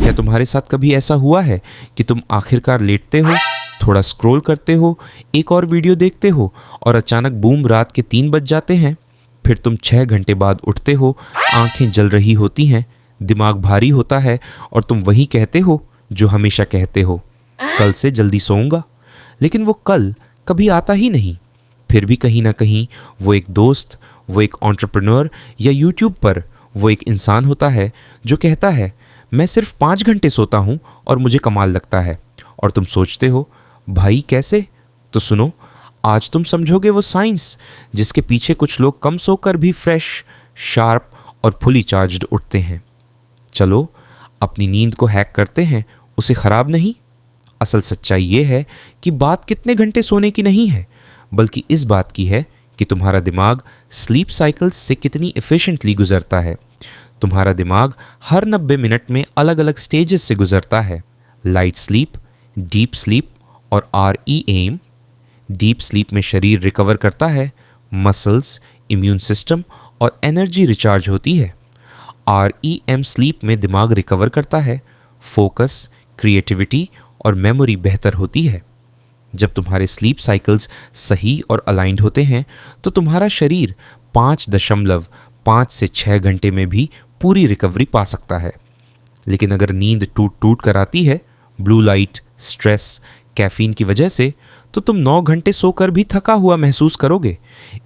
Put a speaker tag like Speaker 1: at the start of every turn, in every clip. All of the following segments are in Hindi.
Speaker 1: क्या तुम्हारे साथ कभी ऐसा हुआ है कि तुम आखिरकार लेटते हो, थोड़ा स्क्रॉल करते हो, एक और वीडियो देखते हो और अचानक बूम रात के 3 बज जाते हैं। फिर तुम 6 घंटे बाद उठते हो, आंखें जल रही होती हैं, दिमाग भारी होता है और तुम वही कहते हो जो हमेशा कहते हो, कल से जल्दी सोऊंगा। लेकिन वो कल कभी आता ही नहीं। फिर भी कहीं ना कहीं वो एक दोस्त, वो एक एंटरप्रेन्योर या यूट्यूब पर वो एक इंसान होता है जो कहता है मैं सिर्फ 5 घंटे सोता हूँ और मुझे कमाल लगता है। और तुम सोचते हो भाई कैसे? तो सुनो, आज तुम समझोगे वो साइंस जिसके पीछे कुछ लोग कम सोकर भी फ्रेश, शार्प और फुली चार्ज्ड उठते हैं। चलो अपनी नींद को हैक करते हैं, उसे ख़राब नहीं। असल सच्चाई ये है कि बात कितने घंटे सोने की नहीं है, बल्कि इस बात की है कि तुम्हारा दिमाग स्लीप साइकिल्स से कितनी एफिशिएंटली गुजरता है। तुम्हारा दिमाग हर 90 मिनट में अलग अलग स्टेजेस से गुजरता है। लाइट स्लीप, डीप स्लीप और REM। डीप स्लीप में शरीर रिकवर करता है, मसल्स, इम्यून सिस्टम और एनर्जी रिचार्ज होती है। REM स्लीप में दिमाग रिकवर करता है, फोकस, क्रिएटिविटी और मेमोरी बेहतर होती है। जब तुम्हारे स्लीप साइकिल्स सही और अलाइंड होते हैं तो तुम्हारा शरीर 5.5 से 6 घंटे में भी पूरी रिकवरी पा सकता है। लेकिन अगर नींद टूट टूट कर आती है, ब्लू लाइट, स्ट्रेस, कैफीन की वजह से, तो तुम 9 घंटे सोकर भी थका हुआ महसूस करोगे।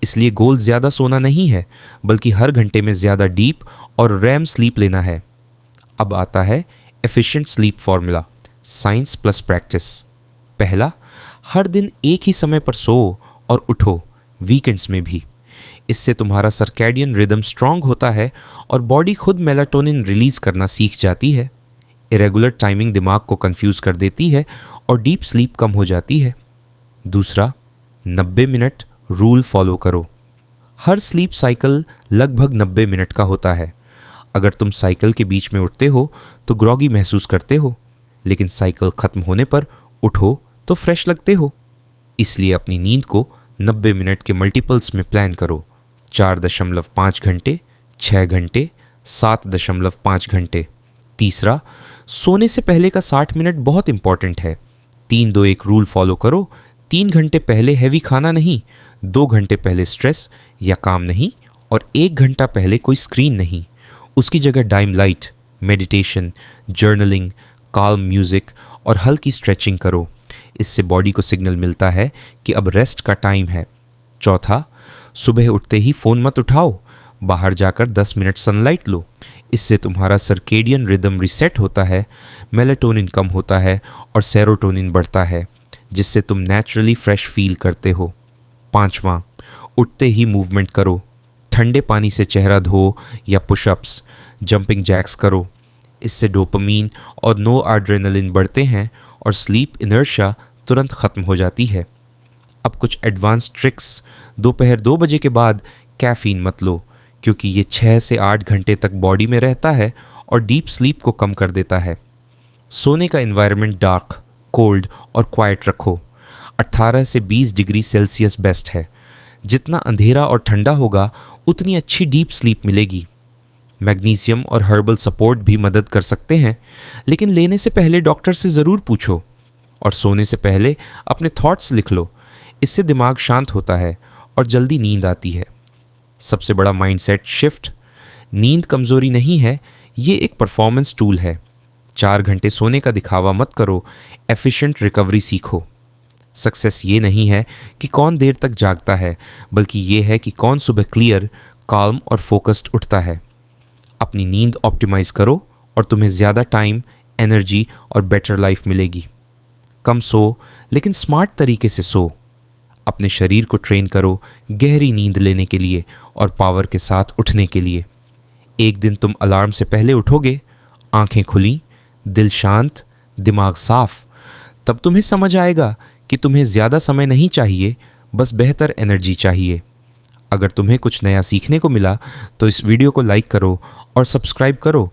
Speaker 1: इसलिए गोल ज़्यादा सोना नहीं है, बल्कि हर घंटे में ज़्यादा डीप और रैम स्लीप लेना है। अब आता है efficient sleep formula, science plus practice. पहला, हर दिन एक ही समय पर सो और उठो, वीकेंड्स में भी। इससे तुम्हारा सर्कैडियन रिदम स्ट्रांग होता है और बॉडी खुद मेलाटोनिन रिलीज करना सीख जाती है। इरेगुलर टाइमिंग दिमाग को कंफ्यूज कर देती है और डीप स्लीप कम हो जाती है। दूसरा, 90 मिनट रूल फॉलो करो। हर स्लीप साइकिल लगभग 90 मिनट का होता है। अगर तुम साइकिल के बीच में उठते हो तो ग्रॉगी महसूस करते हो, लेकिन साइकिल खत्म होने पर उठो तो फ्रेश लगते हो। इसलिए अपनी नींद को 90 मिनट के मल्टीपल्स में प्लान करो। 4.5 घंटे, 6 घंटे, 7.5 घंटे। तीसरा, सोने से पहले का 60 मिनट बहुत इंपॉर्टेंट है। 3-2-1 रूल फॉलो करो। 3 घंटे पहले हैवी खाना नहीं, 2 घंटे पहले स्ट्रेस या काम नहीं और 1 घंटा पहले कोई स्क्रीन नहीं। उसकी जगह dim light, meditation, journaling, calm music और हल्की स्ट्रेचिंग करो। इससे बॉडी को सिग्नल मिलता है कि अब रेस्ट का टाइम है। चौथा, सुबह उठते ही फ़ोन मत उठाओ, बाहर जाकर 10 मिनट सनलाइट लो। इससे तुम्हारा सर्केडियन रिदम रीसेट होता है, मेलाटोनिन कम होता है और सेरोटोनिन बढ़ता है, जिससे तुम नेचुरली फ्रेश फील करते हो। पांचवा, उठते ही मूवमेंट करो। ठंडे पानी से चेहरा धो या पुशअप्स, जंपिंग जैक्स करो। इससे डोपामीन और नो एड्रेनलिन बढ़ते हैं और स्लीप इनर्शिया तुरंत ख़त्म हो जाती है। अब कुछ एडवांस ट्रिक्स। दोपहर 2 बजे के बाद कैफ़ीन मत लो, क्योंकि ये 6 से 8 घंटे तक बॉडी में रहता है और डीप स्लीप को कम कर देता है। सोने का एनवायरनमेंट डार्क, कोल्ड और क्वाइट रखो। 18 से 20 डिग्री सेल्सियस बेस्ट है। जितना अंधेरा और ठंडा होगा उतनी अच्छी डीप स्लीप मिलेगी। मैग्नीशियम और हर्बल सपोर्ट भी मदद कर सकते हैं, लेकिन लेने से पहले डॉक्टर से ज़रूर पूछो। और सोने से पहले अपने थॉट्स लिख लो। इससे दिमाग शांत होता है और जल्दी नींद आती है। सबसे बड़ा माइंडसेट शिफ्ट, नींद कमज़ोरी नहीं है, ये एक परफॉर्मेंस टूल है। 4 घंटे सोने का दिखावा मत करो, एफिशिएंट रिकवरी सीखो। सक्सेस ये नहीं है कि कौन देर तक जागता है, बल्कि ये है कि कौन सुबह क्लियर, काल्म और फोकस्ड उठता है। अपनी नींद ऑप्टिमाइज़ करो और तुम्हें ज़्यादा टाइम, एनर्जी और बेटर लाइफ मिलेगी। कम सो, लेकिन स्मार्ट तरीके से सो। अपने शरीर को ट्रेन करो गहरी नींद लेने के लिए और पावर के साथ उठने के लिए। एक दिन तुम अलार्म से पहले उठोगे, आंखें खुली, दिल शांत, दिमाग साफ, तब तुम्हें समझ आएगा कि तुम्हें ज़्यादा समय नहीं चाहिए, बस बेहतर एनर्जी चाहिए। अगर तुम्हें कुछ नया सीखने को मिला तो इस वीडियो को लाइक करो और सब्सक्राइब करो